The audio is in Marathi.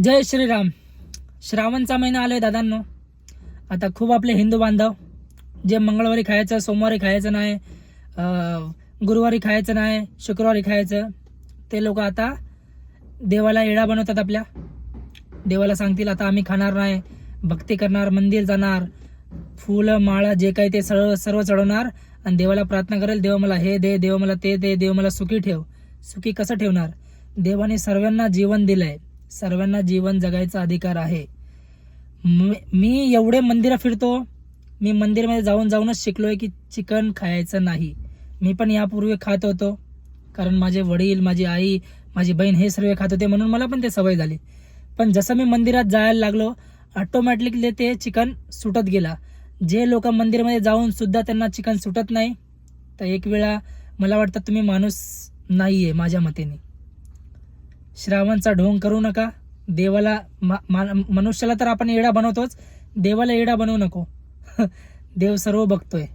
जय श्रीराम. श्रावणचा महिना आलोय दादांनो. आता खूप आपले हिंदू बांधव जे मंगळवारी खायचं, सोमवारी खायचं नाही, गुरुवारी खायचं नाही, शुक्रवारी खायचं, ते लोक आता देवाला येडा बनवतात. आपल्या देवाला सांगतील आता आम्ही खाणार नाही, भक्ती करणार, मंदिर जाणार, फुलं माळा जे काही ते सर्व चढवणार आणि देवाला प्रार्थना करेल, देव मला हे दे, देव मला ते दे, देव मला सुखी ठेव. सुखी कसं ठेवणार? देवाने सर्वांना जीवन दिलंय, सर्वांना जीवन जगायचा अधिकार आहे. मी एवढे मंदिरं फिरतो, मी मंदिरमध्ये जाऊनच शिकलोय की चिकन खायचं नाही. मी पण यापूर्वी खात होतो, कारण माझे वडील, माझी आई, माझी बहीण हे सर्व खात होते, म्हणून मला पण ते सवय झाली. पण जसं मी मंदिरात जायला लागलो, ऑटोमॅटिकली ते चिकन सुटत गेला. जे लोक मंदिरामध्ये जाऊन सुद्धा त्यांना चिकन सुटत नाही, तर एक वेळा मला वाटतं तुम्ही माणूस नाहीये माझ्या मतेने. श्रावणचा ढोंग करू नका. देवाला मनुष्याला तर आपण येडा बनवतोच, देवाला येडा बनवू नको. देव सर्व बघतोय.